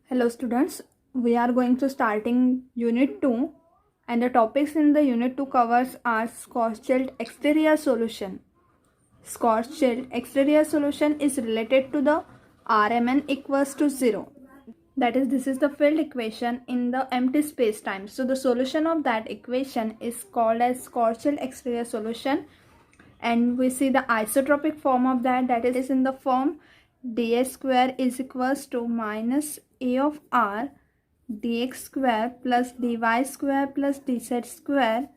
Hello students, we are going to starting unit 2 and the topics in the unit 2 covers are Schwarzschild exterior solution. Schwarzschild exterior solution is related to the Rmn equals to 0. That is, this is the field equation in the empty space time. So the solution of that equation is called as Schwarzschild exterior solution, and we see the isotropic form of that is in the form dx square is equals to minus a of r dx square plus dy square plus dz square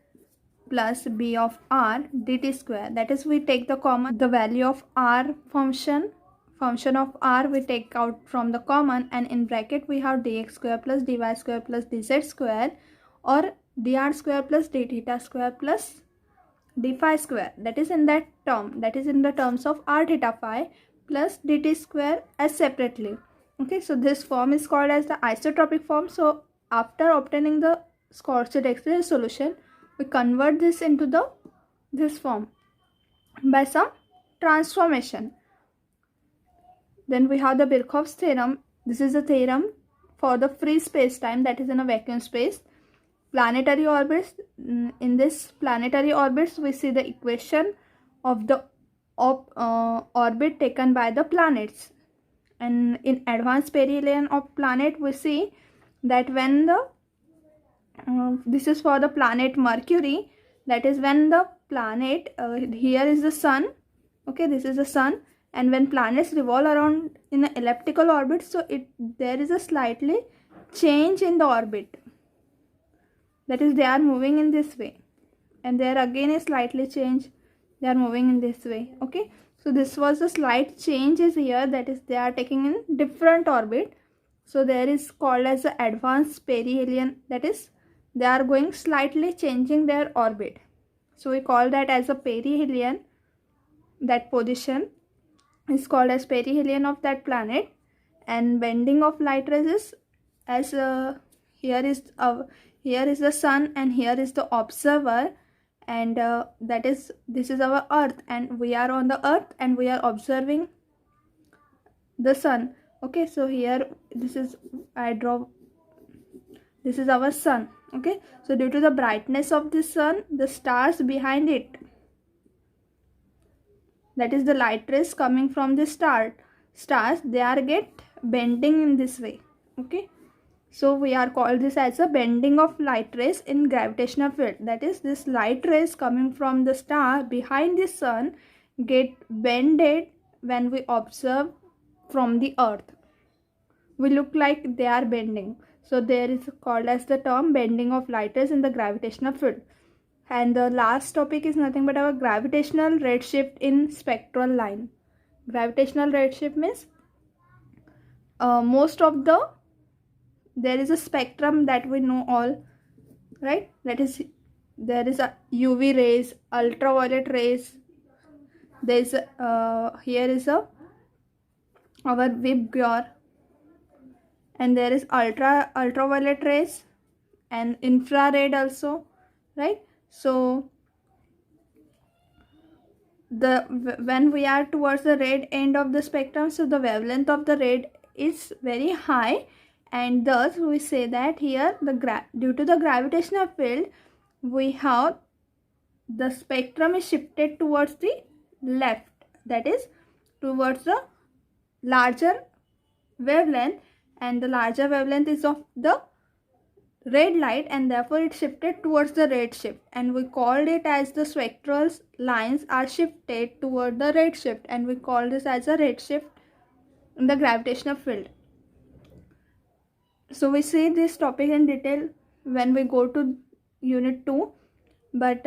plus b of r dt square. That is, we take the common, the value of r function of r we take out from the common, and in bracket we have dx square plus dy square plus dz square, or dr square plus d theta square plus d phi square. That is in that term, that is in the terms of r theta phi plus dt square as separately. Okay, so this form is called as the isotropic form. So after obtaining the Schwarzschild exterior solution, we convert this into this form by some transformation. Then we have the Birkhoff's theorem. This is a theorem for the free space time, that is in a vacuum space. Planetary orbits. In this planetary orbits, we see the equation of the orbit taken by the planets. And in advanced perihelion of planet, we see that when the this is for the planet Mercury, that is when the planet here is the sun. Okay, this is the sun, and when planets revolve around in an elliptical orbit, so there is a slightly change in the orbit. That is, they are moving in this way, and there again is slightly change, they are moving in this way. Okay, so this was a slight change is here, that is, they are taking in different orbit. So there is called as the advanced perihelion, that is, they are going slightly changing their orbit. So we call that as a perihelion. That position is called as perihelion of that planet. And bending of light rays is as here is the sun and here is the observer, and that is, this is our earth, and we are on the earth and we are observing the sun. Okay, so here this is our sun. Okay, so due to the brightness of the sun, the stars behind it, that is the light rays coming from the stars, they are get bending in this way. Okay, so we are called this as a bending of light rays in gravitational field. That is, this light rays coming from the star behind the sun get bended when we observe from the earth. We look like they are bending. So there is called as the term bending of light rays in the gravitational field. And the last topic is nothing but our gravitational redshift in spectral line. Gravitational redshift means most of the, there is a spectrum that we know all, right? That is, there is a UV rays, ultraviolet rays, there is here is our VIBGYOR, and there is ultraviolet rays and infrared also, right? So when we are towards the red end of the spectrum, so the wavelength of the red is very high, and thus we say that here due to the gravitational field, we have the spectrum is shifted towards the left, that is towards the larger wavelength, and the larger wavelength is of the red light, and therefore it shifted towards the red shift, and we called it as the spectral lines are shifted toward the red shift, and we call this as a red shift in the gravitational field. So we see this topic in detail when we go to unit 2, but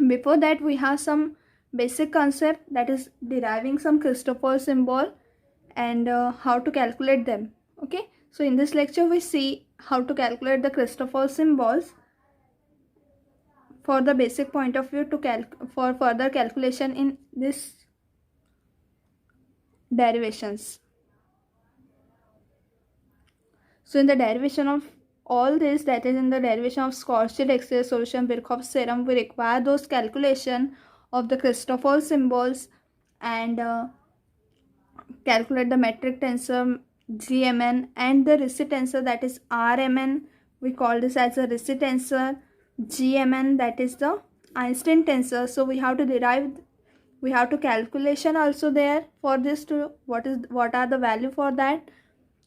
before that we have some basic concept, that is deriving some Christoffel symbol and how to calculate them. Okay, so in this lecture we see how to calculate the Christoffel symbols for the basic point of view for further calculation in this derivations. So in the derivation of all this, that is in the derivation of Schwarzschild exterior solution, Birkhoff's theorem, we require those calculation of the Christoffel symbols and calculate the metric tensor, Gmn, and the recit tensor, that is Rmn. We call this as a recit tensor. Gmn, that is the Einstein tensor. So we have to derive, we have to calculation also there for this to what are the value for that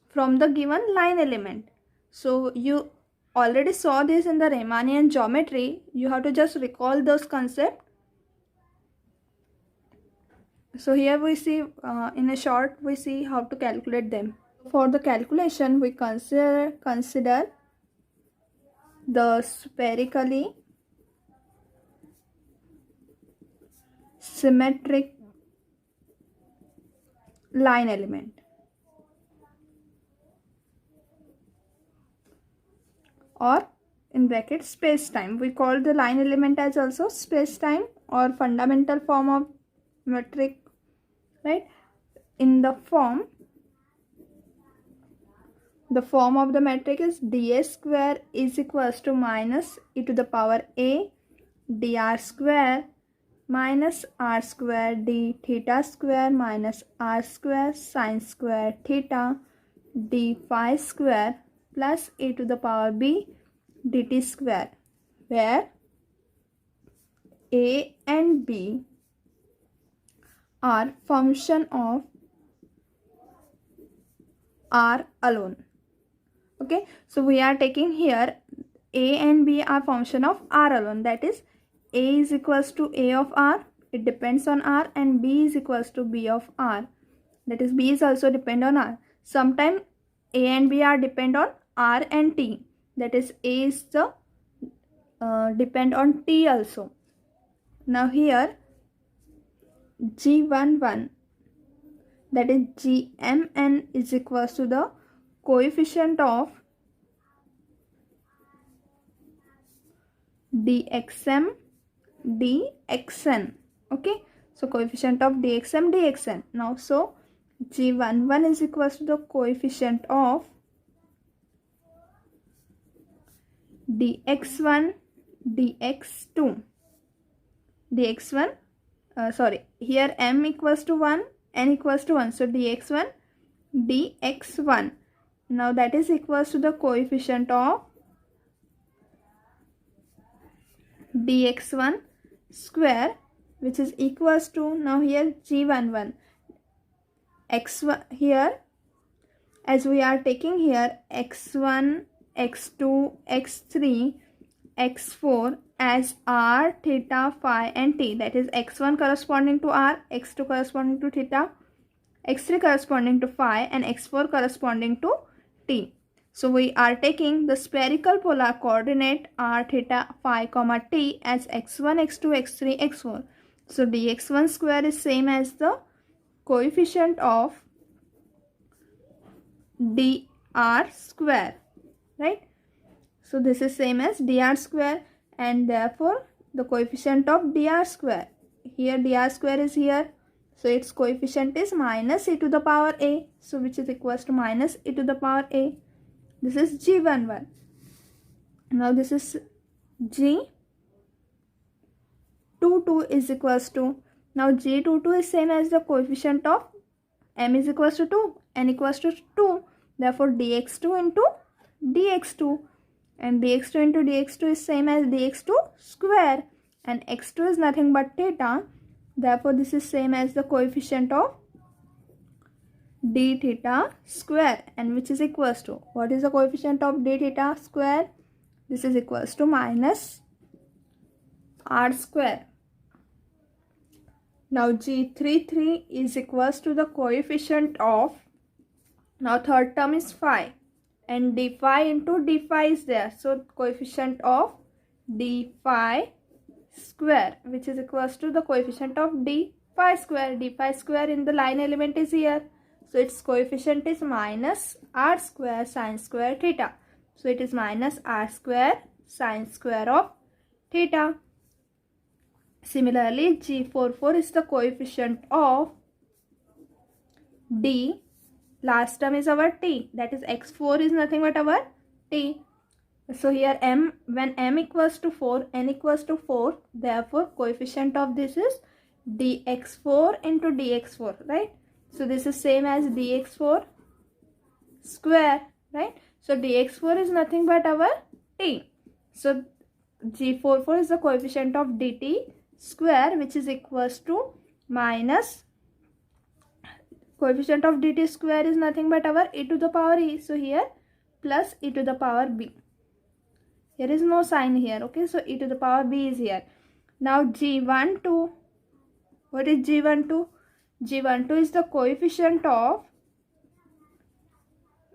from the given line element. So you already saw this in the Riemannian geometry. You have to just recall those concepts. So here we see in a short we see how to calculate them. For the calculation, we consider the spherically symmetric line element, or in bracket space-time. We call the line element as also space-time or fundamental form of metric, right? In the form of the metric is dA square is equals to minus e to the power a dr square minus r square d theta square minus r square sine square theta d phi square plus e to the power b dt square, where a and b are function of r alone. Okay, so we are taking here a and b are function of r alone, that is a is equals to a of r, it depends on r, and b is equals to b of r, that is b is also depend on r. Sometimes a and b are depend on r and t, that is a is the depend on t also. Now here G11, that is Gmn, is equals to the coefficient of dxm dxn. Okay, so coefficient of dxm dxn. Now so G11 is equals to the coefficient of dx1 dx2 dx1 here m equals to 1, n equals to 1, so dx1 dx1. Now that is equals to the coefficient of dx1 square, which is equals to, now here G11 x1, here as we are taking here x1 x2 x3 x4 as r, theta, phi and t, that is x1 corresponding to r, x2 corresponding to theta, x3 corresponding to phi and x4 corresponding to t. So we are taking the spherical polar coordinate r, theta, phi, comma t as x1, x2, x3, x4. So dx1 square is same as the coefficient of dr square, right? So this is same as dr square, and therefore the coefficient of dr square, here dr square is here, so its coefficient is minus e to the power a, so which is equals to minus e to the power a. This is G11. Now this is G22 is equals to, now G22 is same as the coefficient of m is equals to 2, n equals to 2, therefore dx2 into dx2, and dx2 into dx2 is same as dx2 square, and x2 is nothing but theta, therefore this is same as the coefficient of d theta square, and which is equals to, what is the coefficient of d theta square? This is equals to minus r square. Now G33 is equals to the coefficient of, now third term is phi, and d phi into d phi is there, so coefficient of d phi square, which is equals to the coefficient of d phi square. D phi square in the line element is here, so its coefficient is minus r square sine square theta, so it is minus r square sine square of theta. Similarly, G44 is the coefficient of d, last term is our t, that is x4 is nothing but our t. So here m, when m equals to 4, n equals to 4, therefore coefficient of this is dx4 into dx4, right? So this is same as dx4 square, right? So dx4 is nothing but our t. So g44 is the coefficient of dt square, which is equals to minus coefficient of dt square is nothing but our e to the power e. So here plus e to the power b. Here is no sign here, okay? So e to the power b is here. Now g12, what is g12? G12 is the coefficient of,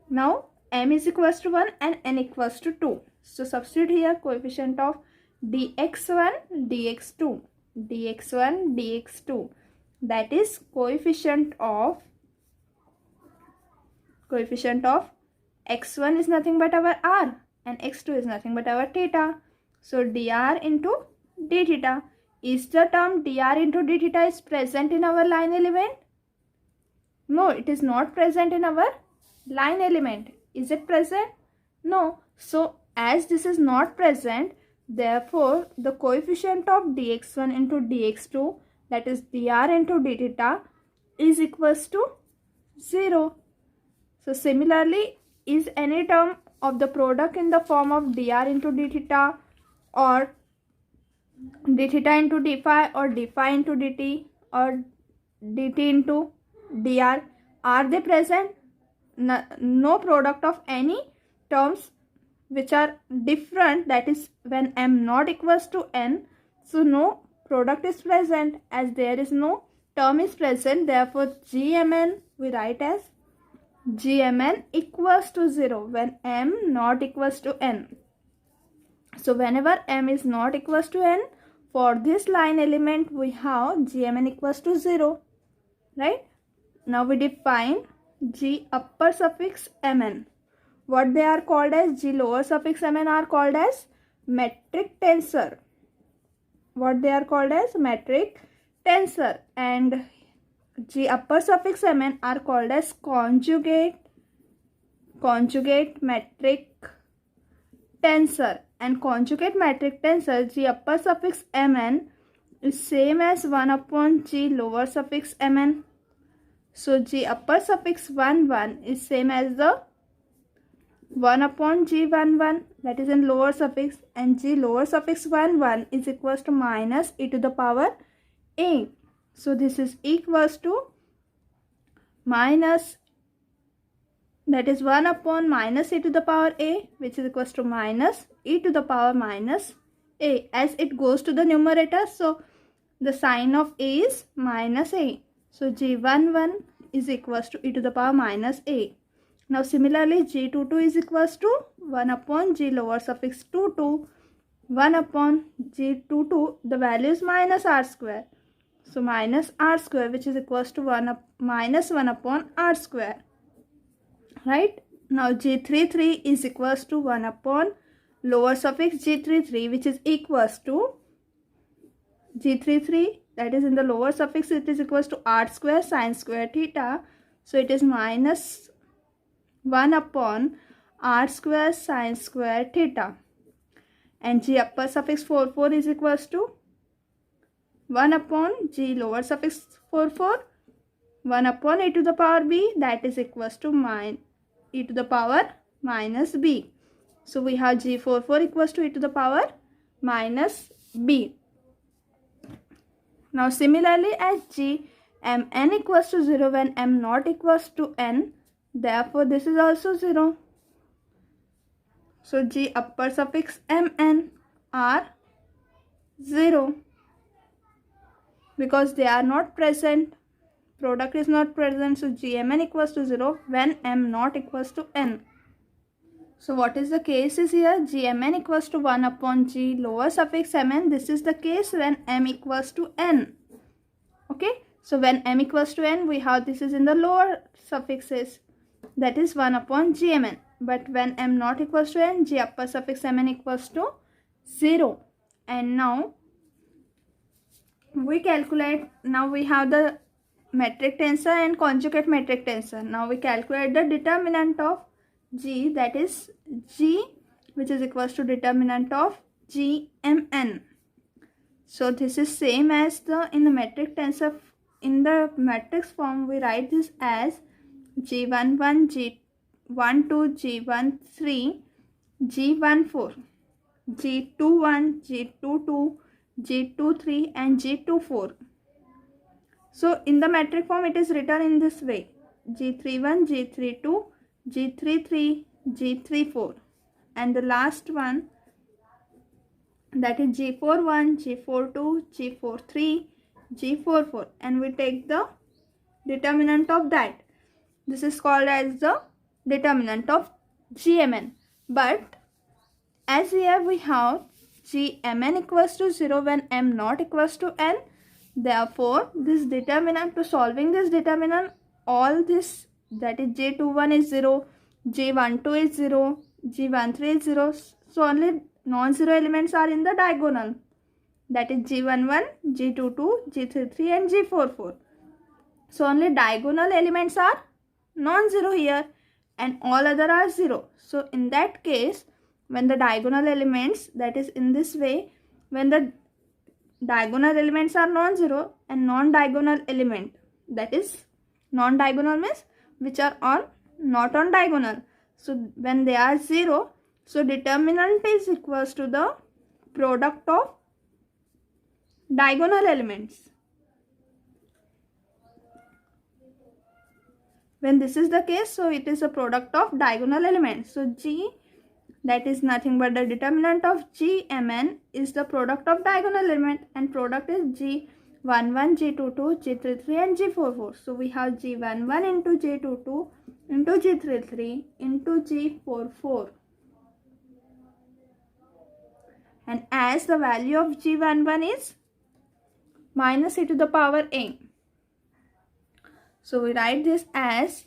now m is equals to 1 and n equals to 2. So substitute here coefficient of dx1, dx2, dx1, dx2. That is coefficient of x1 is nothing but our r and x2 is nothing but our theta. So dr into d theta. Is the term dr into d theta is present in our line element? No, it is not present in our line element. Is it present? No. So as this is not present, therefore the coefficient of dx1 into dx2, that is dr into d theta, is equals to 0. So similarly, is any term of the product in the form of dr into d theta or d theta into d phi or d phi into dt or dt into dr, are they present? No product of any terms which are different, that is when m not equals to n. So no product is present. As there is no term is present, therefore gmn we write as gmn equals to 0 when m not equals to n. So whenever m is not equals to n, for this line element we have gmn equals to 0, right? Now we define g upper suffix mn. What they are called as? G lower suffix mn are called as metric tensor. What they are called as? Metric tensor. And g upper suffix mn are called as conjugate metric tensor. And conjugate metric tensor g upper suffix mn is same as 1 upon g lower suffix mn. So g upper suffix 11 is same as the 1 upon g11, that is in lower suffix, and g lower suffix 11 is equals to minus e to the power a. So this is equals to minus, that is 1 upon minus e to the power a, which is equals to minus e to the power minus a. As it goes to the numerator, so the sign of a is minus a. So g11 is equals to e to the power minus a. Now similarly g22 is equals to 1 upon g lower suffix 22, 1 upon g22, the value is minus r square. So minus r square, which is equals to minus 1 upon r square, right? Now g33 is equals to 1 upon lower suffix g33, which is equals to g33, that is in the lower suffix, it is equals to r square sine square theta. So it is minus 1 upon r square sine square theta. And g upper suffix 44 is equals to 1 upon g lower suffix 44, 1 upon e to the power b, that is equals to e to the power minus b. So we have g44 equals to e to the power minus b. Now similarly, as gmn equals to 0 when m not equals to n, therefore this is also 0. So g upper suffix mn are 0 because they are not present. Product is not present. So gmn equals to 0 when m not equals to n. So what is the case is here? Gmn equals to 1 upon g lower suffix mn. This is the case when m equals to n. Okay. So when m equals to n, we have this is in the lower suffixes. That is 1 upon gmn. But when m not equals to n, g upper suffix mn equals to 0. And now we calculate. Now we have the metric tensor and conjugate metric tensor. Now we calculate the determinant of g, that is g, which is equals to determinant of gmn. So this is same as the in the metric tensor. In the matrix form, we write this as g11, G12, G13, G14, G21, G22, G23 and G24. So in the metric form it is written in this way: G31, G32, G33, G34, and the last one, that is G41, G42, G43, G44, and we take the determinant of that. This is called as the determinant of Gmn. But as here we have Gmn equals to 0 when m not equals to n. Therefore, this determinant, to solving this determinant, all this, that is J21 is 0, J12 is 0, G13 is 0. So only non-zero elements are in the diagonal. That is G11, G22, G33 and G44. So only diagonal elements are non-zero here and all other are 0. So in that case, when the diagonal elements, that is in this way, when the diagonal elements are non-zero and non-diagonal element, that is non-diagonal means which are on not on diagonal. So when they are 0, so determinant is equals to the product of diagonal elements. When this is the case, so it is a product of diagonal elements. So G, that is nothing but the determinant of Gmn is the product of diagonal element, and product is G11, G22, G33 and G44. So we have G11 into G22 into G33 into G44. And as the value of G11 is minus e to the power a. So we write this as,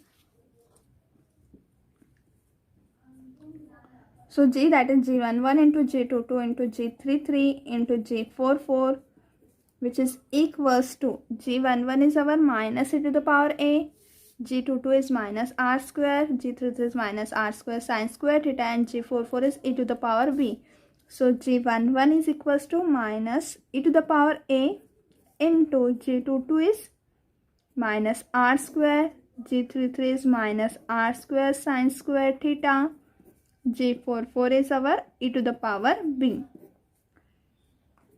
so G, that is G11 into G22 into G33 into G44, which is equals to G11 is our minus e to the power a, G22 is minus r square, G33 is minus r square sine square theta, and G44 is e to the power b. So G11 is equals to minus e to the power a into G22 is minus r square, G33 is minus r square sine square theta, G44 is our e to the power b.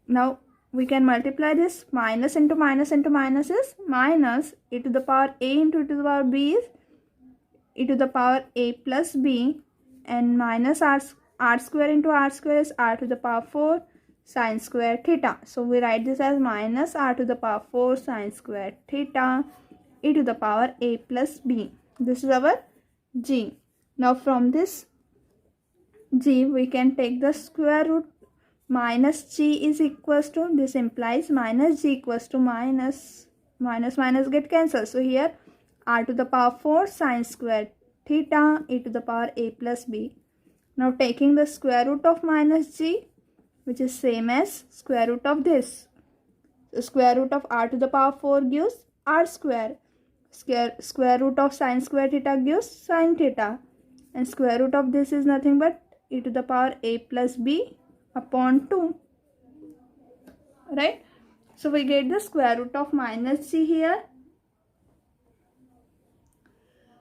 Now we can multiply this. Minus into minus into minus is minus e to the power a into e to the power b is e to the power a plus b, and minus r square into r square is r to the power 4 sine square theta. So we write this as minus r to the power 4 sine square theta e to the power a plus b. This is our G. Now from this G we can take the square root. Minus G is equals to, this implies minus G equals to minus get cancelled. So here r to the power 4 sine square theta e to the power a plus b. Now taking the square root of minus G, which is same as square root of this. So square root of r to the power 4 gives r square. Square root of sine square theta gives sine theta. And square root of this is nothing but e to the power a plus b upon 2. Right? So we get the square root of minus G here.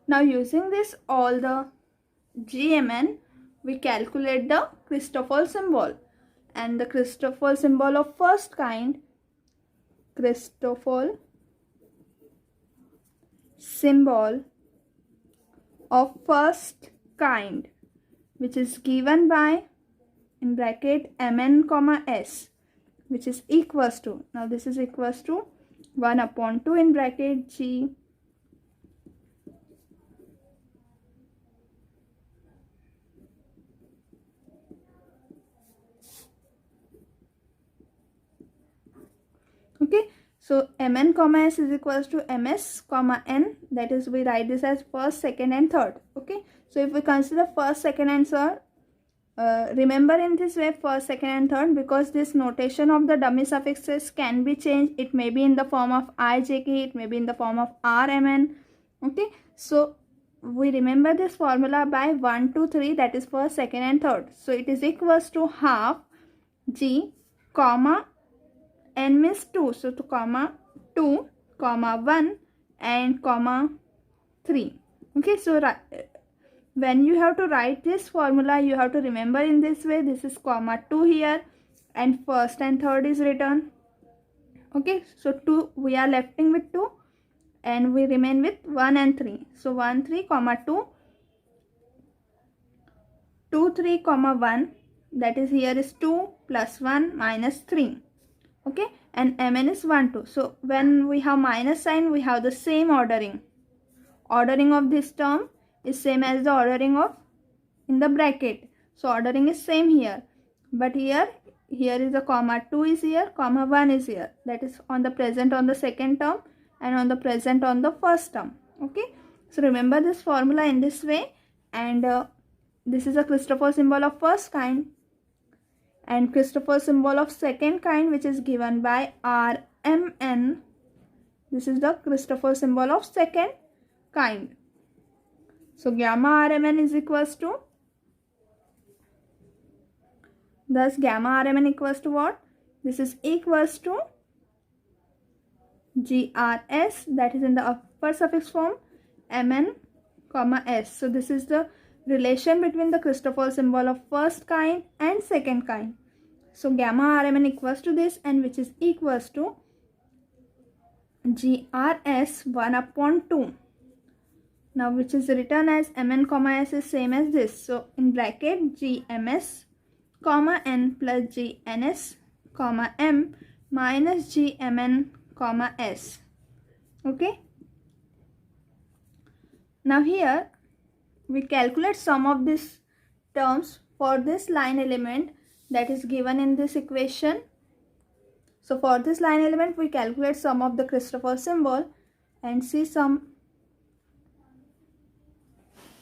Now using this all the Gmn, we calculate the Christoffel symbol. And the Christoffel symbol of first kind, Christoffel symbol of first kind, which is given by in bracket mn comma s, which is equals to, now this is equals to 1 upon 2 in bracket G okay. So mn comma s is equals to ms comma n, that is we write this as first, second and third. Okay, so if we consider first, second and third, remember in this way first, second and third, because this notation of the dummy suffixes can be changed. It may be in the form of ijk, it may be in the form of rmn. Okay, so we remember this formula by 1, 2, 3, that is first, second and third. So it is equals to half G comma n means 2, so to comma 2 comma 1 and comma 3. Okay, so when you have to write this formula, you have to remember in this way. This is comma 2 here, and first and third is written. Okay, so 2, we are lefting with 2, and we remain with 1 and 3. So 1 3 comma 2, 2 3 comma 1, that is here is 2 plus 1 minus 3. Okay, and mn is 1 2. So when we have minus sign, we have the same ordering. Ordering of this term is same as the ordering of in the bracket. So ordering is same here, but here is a comma 2 is here, comma 1 is here. That is on the present on the second term and on the present on the first term. Okay, so remember this formula in this way. And this is a Christopher symbol of first kind, and Christopher symbol of second kind, which is given by RMN. This is the Christopher symbol of second kind. So gamma RMN is equals to, thus gamma RMN equals to what? This is equals to GRS, that is in the upper suffix form, MN comma S. So this is the relation between the Christopher symbol of first kind and second kind. So gamma RMN equals to this, and which is equals to GRS 1 upon 2. Now which is written as Mn comma S is same as this. So in bracket GMS comma N plus GNS comma M minus GMN comma S. Okay. Now here we calculate sum of these terms for this line element that is given in this equation. So for this line element, we calculate sum of the Christopher symbol and see some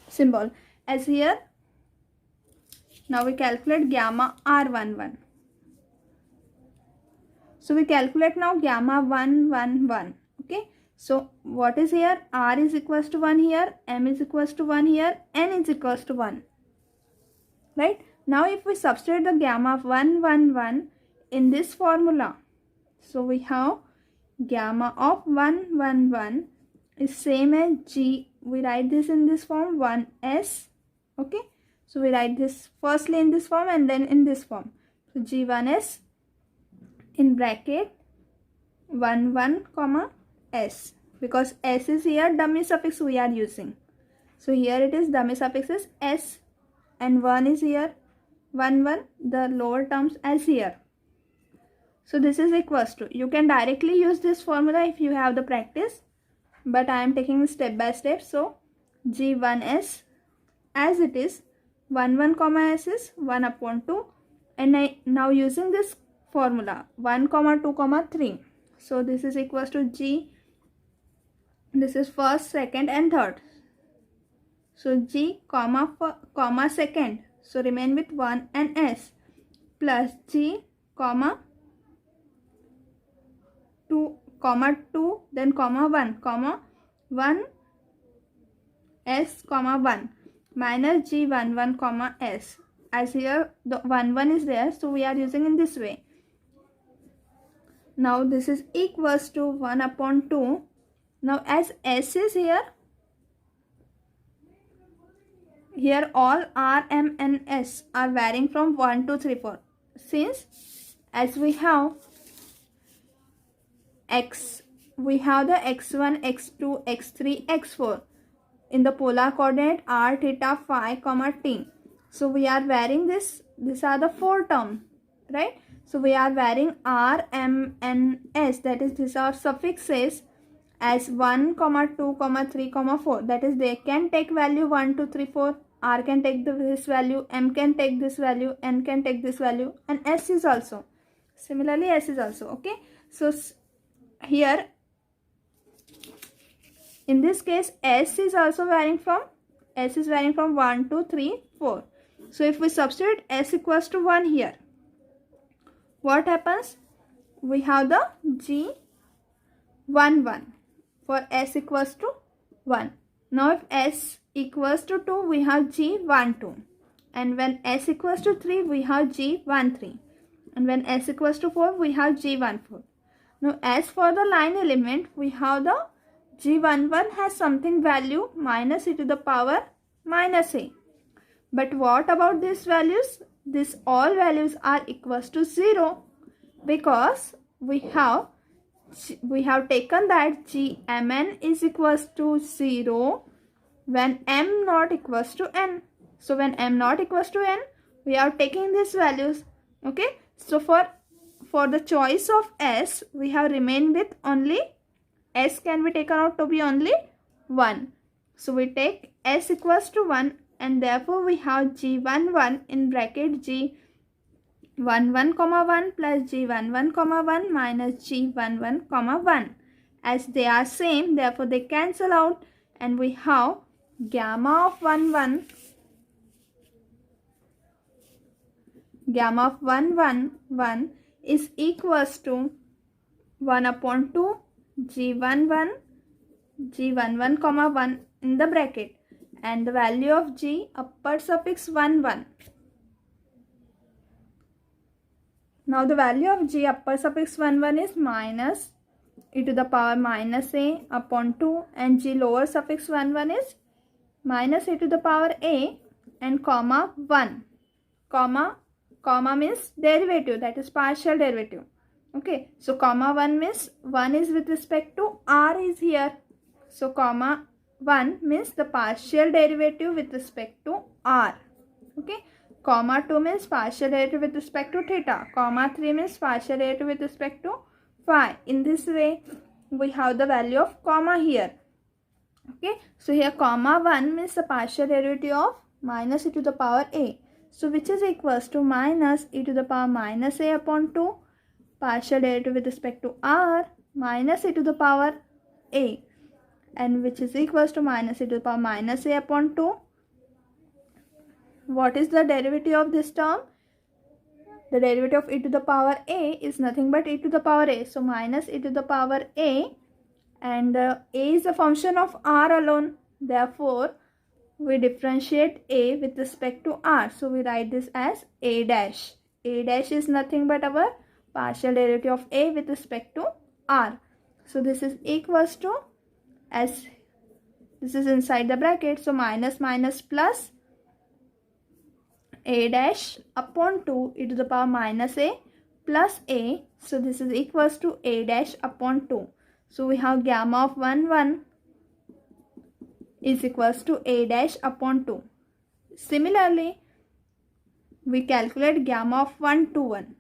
symbol as here. Now we calculate gamma R11. So we calculate now gamma 111. Okay, so what is here? R is equals to 1 here, M is equals to 1 here, N is equals to 1. Right, now if we substitute the gamma 111 in this formula, so we have gamma of 111 is same as G. We write this in this form 1s. Okay, so we write this firstly in this form and then in this form. So G1s in bracket 11 comma S, because S is here dummy suffix we are using. So here it is dummy suffix is S, and 1 is here 1 1, the lower terms as here. So this is equals to, you can directly use this formula if you have the practice, but I am taking step by step. So G1s as it is 1 1 comma S is 1 upon 2, and I now using this formula 1 comma 2 comma 3. So this is equals to G, this is first, second and third. So G comma second, so remain with 1 and S, plus G comma 2 then comma 1 S comma 1 minus G11 comma S. As here the 1 1 is there, so we are using in this way. Now this is equals to 1 upon 2. Now as S is here all R, M and S are varying from 1 to 3 4. Since as we have X, we have the X1, X2, X3, X4 in the polar coordinate R, theta, phi, comma, t. So we are varying this. These are the 4 terms, right? So we are varying R, M, N, S. That is, these are suffixes as 1, 2, 3, 4. That is, they can take value 1, 2, 3, 4. R can take this value, M can take this value, N can take this value, and S is also. Similarly, S is also. Okay. So here in this case S is also varying from 1, 2, 3, 4. So if we substitute S equals to 1 here, what happens? We have the G11 for S equals to 1. Now if S equals to 2, we have G12, and when S equals to 3, we have G13, and when S equals to 4, we have G14. Now as for the line element, we have the G11 has something value minus e to the power minus a. But what about these values? These all values are equals to 0 because we have taken that Gmn is equals to 0 when m not equals to n. So when m not equals to n, we are taking these values. Okay. So for the choice of s, we have remained with only s can be taken out to be only 1. So we take s equals to 1 and therefore we have G11 in bracket G11 comma 1 plus G11 comma 1 minus G11 comma 1. As they are same, therefore they cancel out and we have gamma of 1 1 is equals to 1 upon 2 G11 comma 1 in the bracket and the value of G upper suffix 1. Now the value of G upper suffix 1 is minus e to the power minus a upon 2 and G lower suffix 1 is minus e to the power a and comma 1. Comma means derivative, that is partial derivative. Okay, so comma 1 means 1 is with respect to r is here. So comma 1 means the partial derivative with respect to r. Okay, comma 2 means partial derivative with respect to theta. Comma 3 means partial derivative with respect to phi. In this way, we have the value of comma here. Okay, so here comma 1 means the partial derivative of minus e to the power a. So which is equals to minus e to the power minus a upon 2 partial derivative with respect to r minus e to the power a, and which is equals to minus e to the power minus a upon 2. What is the derivative of this term? The derivative of e to the power a is nothing but e to the power a. So minus e to the power a, and a is a function of r alone. Therefore, we differentiate a with respect to r. So we write this as a dash. A dash is nothing but our partial derivative of a with respect to r. So this is equals to, as this is inside the bracket, so minus plus a dash upon 2 e to the power minus a plus a. So this is equals to a dash upon 2. So we have gamma of 1 is equals to a dash upon 2. Similarly, we calculate gamma of 1.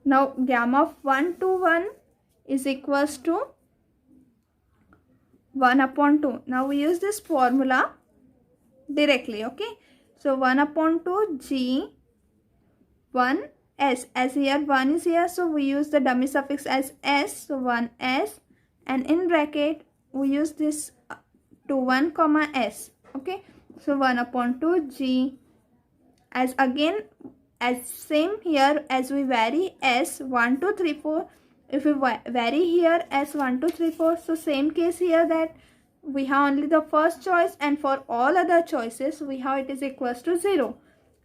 Now gamma of 1 is equals to 1 upon 2. Now we use this formula directly. Okay, so 1 upon 2 G 1 s, as here 1 is here, so we use the dummy suffix as s, so 1s, and in bracket we use this 1 comma s. Okay, so 1 upon 2 G, as again as same here, as we vary s 1 2 3 4, if we vary here s 1 2 3 4, so same case here, that we have only the first choice and for all other choices we have it is equals to 0,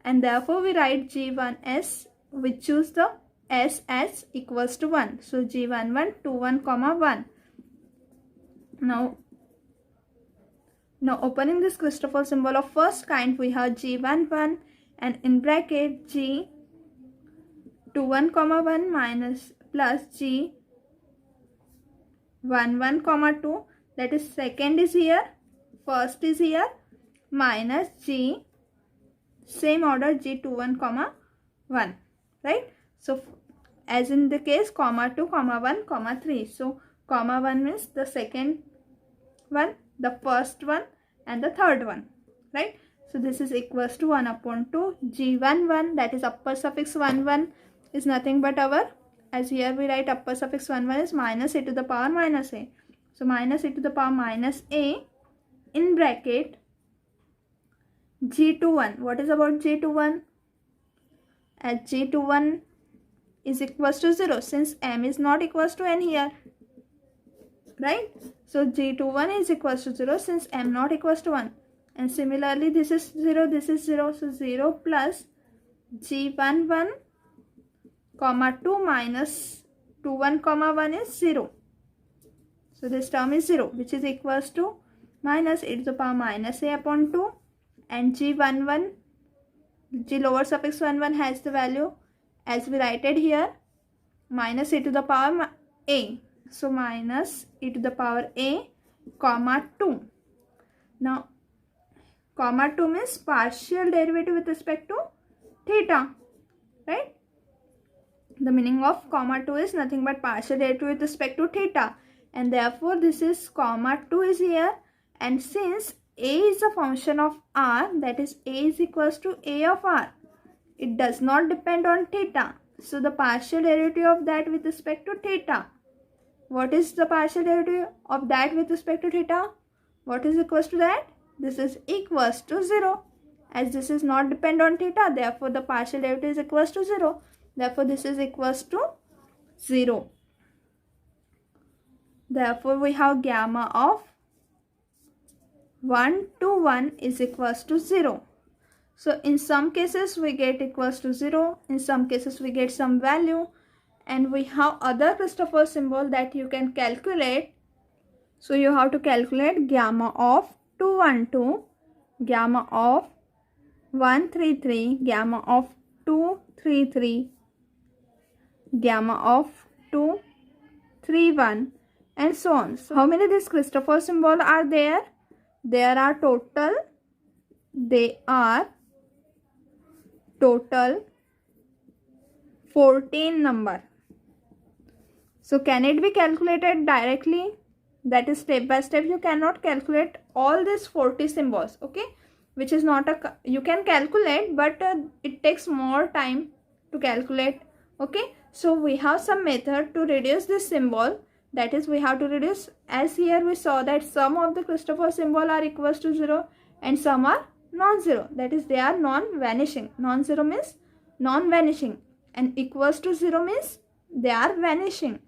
and therefore we write G1s, we choose the s as equals to 1. So G11 21 comma 1. Now opening this Christoffel symbol of first kind, we have G11 and in bracket G21 comma 1 minus plus G11 comma 2, that is second is here, first is here, minus G same order G21 comma 1, right? So as in the case comma 2 comma 1 comma 3, so comma 1 means the second one, the first one and the third one, right? So this is equals to 1 upon 2 G11, that is upper suffix 1 is nothing but our, as here we write upper suffix 1 is minus a to the power minus a. So minus e to the power minus a in bracket G21. What is about G21? As G21 is equals to 0 since m is not equals to n here, right? So G21 is equals to 0 since m not equals to 1. And similarly this is 0, this is 0. So 0 plus G11 comma 2 minus 21 comma 1 is 0. So this term is 0, which is equals to minus e to the power minus a upon 2, and g11, g lower suffix 11 has the value as we write it here, minus e to the power a. So minus e to the power a comma 2. Now comma 2 means partial derivative with respect to theta, right? The meaning of comma 2 is nothing but partial derivative with respect to theta, and therefore this is comma 2 is here, and since a is a function of r, that is a is equals to a of r, it does not depend on theta. So the partial derivative of that with respect to theta, what is the partial derivative of that with respect to theta? What is equals to that? This is equals to 0. As this is not depend on theta, therefore the partial derivative is equals to 0. Therefore this is equals to 0. Therefore we have gamma of 1 to 1 is equals to 0. So in some cases we get equals to 0, in some cases we get some value, and we have other Christopher symbol that you can calculate. So you have to calculate gamma of 212, gamma of 133, gamma of 233, gamma of 231, and so on. So how many these Christopher symbol are there? There are total 14 number. So can it be calculated directly? That is step by step. You cannot calculate all these 40 symbols, okay? Which is not a, you can calculate, but it takes more time to calculate, okay? So we have some method to reduce this symbol. That is, we have to reduce, as here we saw that some of the Christopher symbol are equals to 0 and some are non-zero. That is, they are non-vanishing. Non-zero means non-vanishing, and equals to 0 means they are vanishing.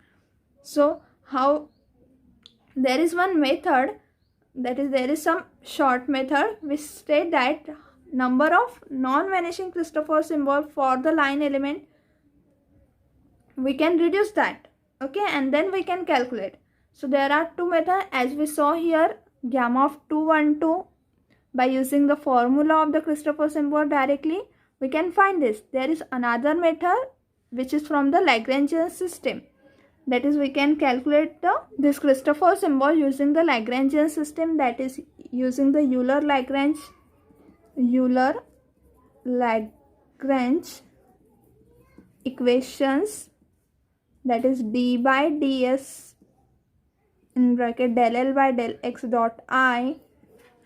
So how, there is one method, that is, there is some short method which state that number of non-vanishing Christopher symbol for the line element, we can reduce that, okay, and then we can calculate. So there are two methods, as we saw here, gamma of 212, by using the formula of the Christopher symbol directly we can find this. There is another method which is from the Lagrangian system. That is, we can calculate this Christopher symbol using the Lagrangian system, that is using the Euler-Lagrange equations, that is d by ds in bracket del L by del x dot I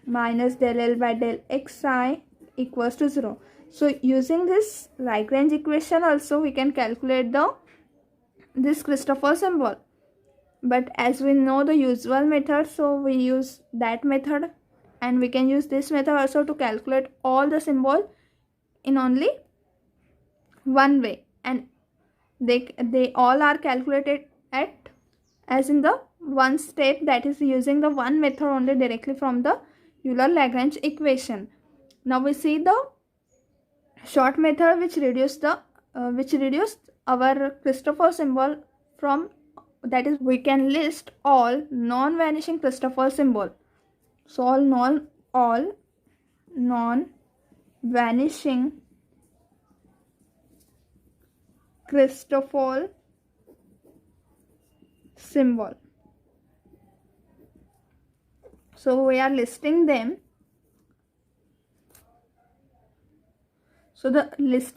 minus del L by del xi equals to 0. So using this Lagrange equation also we can calculate this Christopher symbol, but as we know the usual method, so we use that method, and we can use this method also to calculate all the symbol in only one way, and they all are calculated at as in the one step, that is using the one method only directly from the Euler-Lagrange equation. Now we see the short method which reduced our Christopher symbol from, that is, we can list all non-vanishing Christopher symbol. So all non-vanishing Christopher symbol. So we are listing them. So to list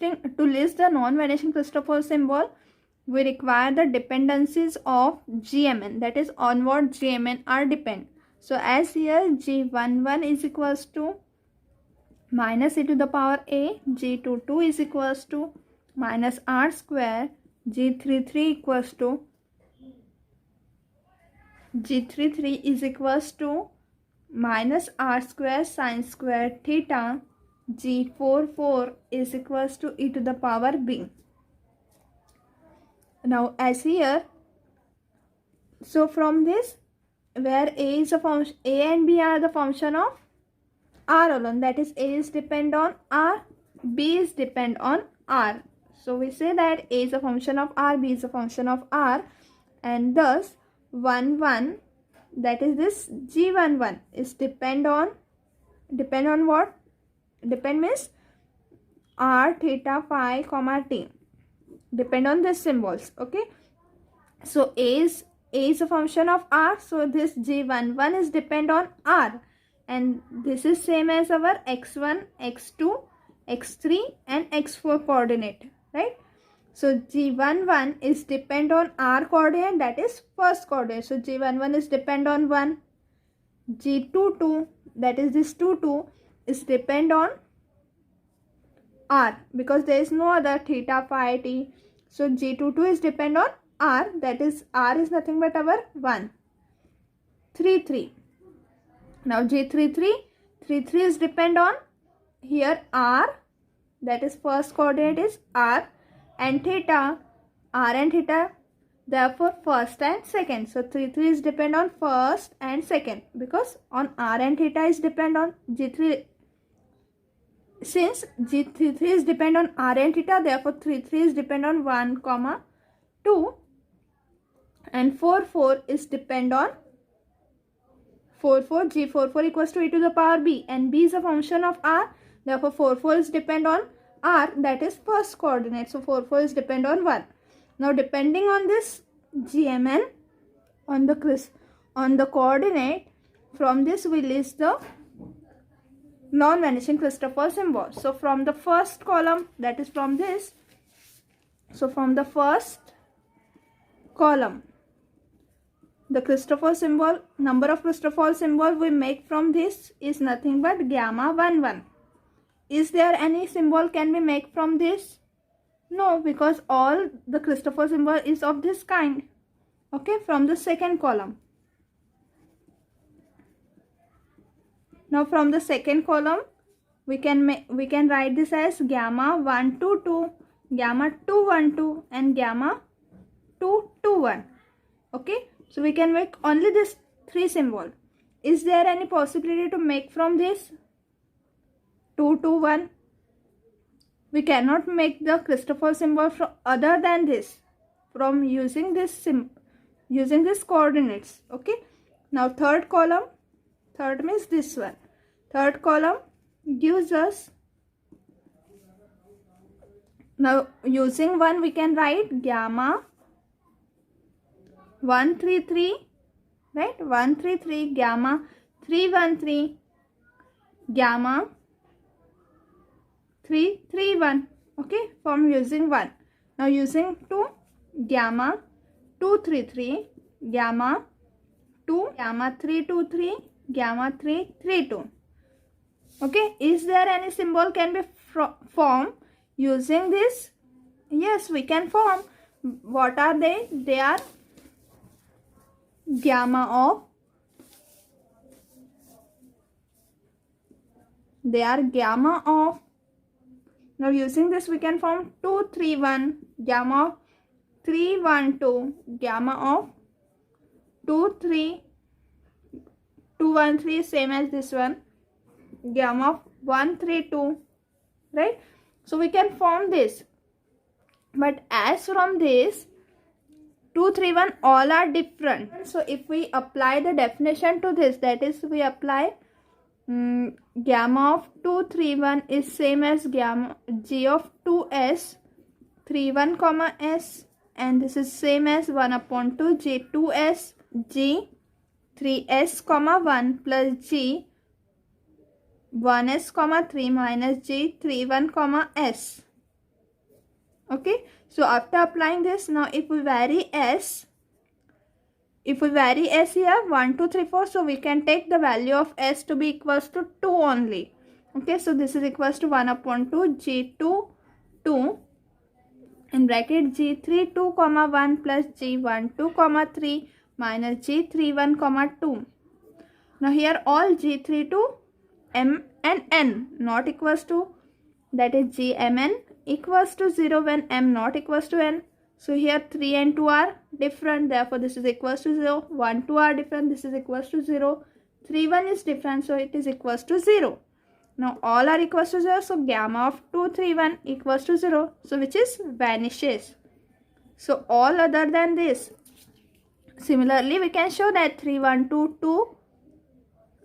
the non-vanishing Christopher symbol, we require the dependencies of GMN, that is on what GMN are depend. So as here G11 is equals to minus e to the power a, G22 is equals to minus r square, G33 equals to minus r square sine square theta, G44 is equals to e to the power b. Now as here, so from this, where a is a function, a and b are the function of r alone, that is a is depend on r, b is depend on r. So we say that a is a function of r, b is a function of r, and thus 1 1 that is this G11 is depend on what? Depend means r, theta, phi, comma t. Depend on these symbols. Okay. So a is a function of r. So this G11 is depend on r, and this is same as our x1, x2, x3 and x4 coordinate, right? So G11 is depend on r coordinate, that is first coordinate. So G11 is depend on 1. G22, that is this 22, is depend on r because there is no other theta, phi, t. So G22 is depend on r, that is r is nothing but our 1. 3. Now G33 is depend on here r, that is first coordinate is r, and theta, r and theta, therefore first and second. So 33 is depend on first and second because on r and theta is depend on G3. Since G33 is depend on r and theta, therefore 33 is depend on 1, 2, and 4 is depend on 4. G44 equals to e to the power b, and b is a function of r, therefore 4 is depend on r, that is first coordinate. So 4 is depend on 1. Now depending on this GMN on the coordinate, from this we list the non-vanishing Christopher symbol. So from the first column, that is from this, so from the first column, the Christopher symbol, number of Christopher symbol we make from this is nothing but gamma 11. Is there any symbol can be made from this? No, because all the Christopher symbol is of this kind. Okay, from the second column. Now from the second column, we can write this as gamma 122, gamma 212 and gamma 221. Okay, so we can make only this 3 symbol. Is there any possibility to make from this 221? We cannot make the Christopher symbol from other than this, from using this coordinates. Okay, now third column, third means this one, third column gives us, now using 1 we can write gamma 133, right? 133, gamma 313, gamma 331. Okay, from using 1. Now using 2, gamma 233, gamma 2, gamma 323, gamma 332. Okay, is there any symbol can be formed using this? Yes, we can form. What are they? They are gamma of, now using this we can form 231, gamma of 312, gamma of 213, same as this one, gamma of 132, right? So we can form this, but as from this 231 all are different. So if we apply the definition to this, that is we apply gamma of 231 is same as gamma g of 2s 31 comma s, and this is same as 1 upon 2 g 2s g 3s comma 1 plus g 1s comma 3 minus g 31 comma s. Okay, so after applying this, now if we vary s here 1 2 3 4, so we can take the value of s to be equals to 2 only. Okay, so this is equals to 1 upon 2 g2 2 in bracket g32 comma 1 plus g12 comma 3 minus g31 comma 2. Now here all g32 m and n not equals to, that is gmn equals to 0 when m not equals to n. So here 3 and 2 are different, therefore this is equals to 0. 1 2 are different, this is equals to 0. 3 1 is different, so it is equals to 0. Now all are equals to 0, so gamma of 231 equals to 0, so which is vanishes. So all other than this Similarly, we can show that 3, 1, 2, 2,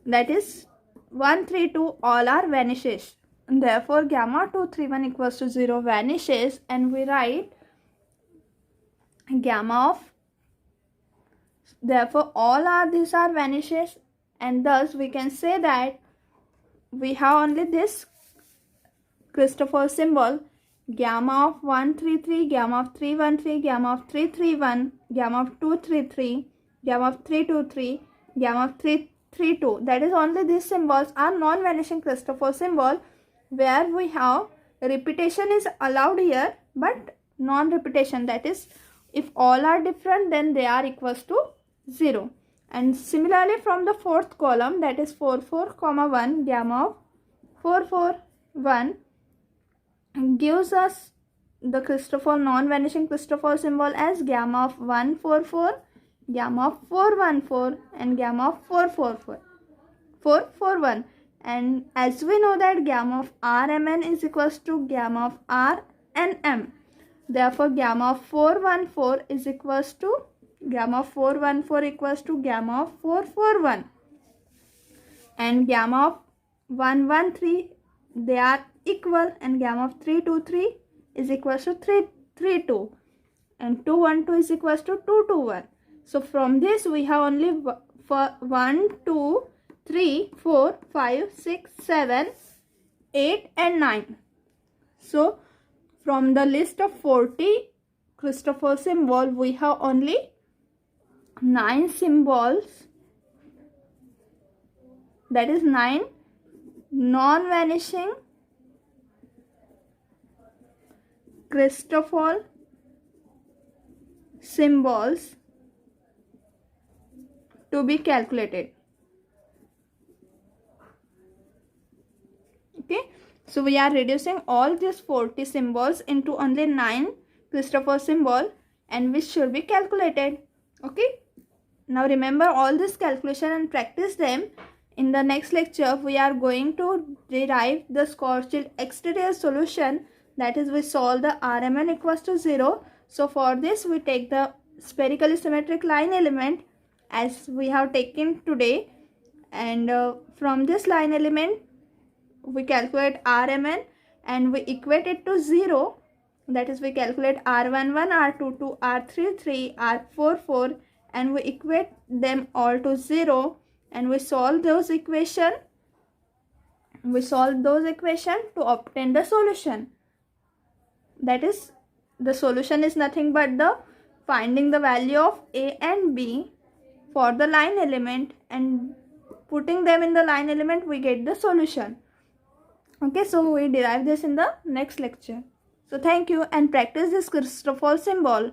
that is 1, 3, 2, all are vanishes. And therefore, gamma 2, 3, 1 equals to 0 vanishes, and we write gamma of, therefore all are these are vanishes, and thus we can say that we have only this Christoffel symbol, gamma of 133, gamma of 313, gamma of 331, gamma of 233, gamma of 323, gamma of 332. That is, only these symbols are non-vanishing Christoffel symbol, where we have repetition is allowed here but non-repetition, that is, if all are different then they are equals to 0. And similarly from the fourth column, that is 4 4, 1, gamma of 4 4 1 gives us the Christoffel non-vanishing Christoffel symbol as gamma of 1 4 4, gamma of 4 1 4, and gamma of 4 4 4 1. And as we know that gamma of Rmn is equals to gamma of R and M. Therefore, gamma of 414 is equals to gamma of 414 equals to gamma of 441. And gamma of 113, they are equal, and gamma of 323 is equals to 332, and 212 is equals to 221. So from this we have only 1 2 3 4 5 6 7 8 and 9. So from the list of 40 Christoffel symbol, we have only 9 symbols, that is 9 non-vanishing Christoffel symbols to be calculated. Okay, so we are reducing all these 40 symbols into only 9 Christoffel symbol, and which should be calculated. Okay, now remember all this calculation and practice them. In the next lecture, we are going to derive the Schwarzschild exterior solution, that is, we solve the Rmn equals to 0. So for this, we take the spherically symmetric line element as we have taken today, and from this line element we calculate Rmn and we equate it to 0. That is, we calculate R11, R22, R33, R44, and we equate them all to 0, and we solve those equation. We solve those equation to obtain the solution. That is, the solution is nothing but the finding the value of A and B for the line element, and putting them in the line element we get the solution. Okay, so we derive this in the next lecture. So thank you, and practice this Christoffel symbol.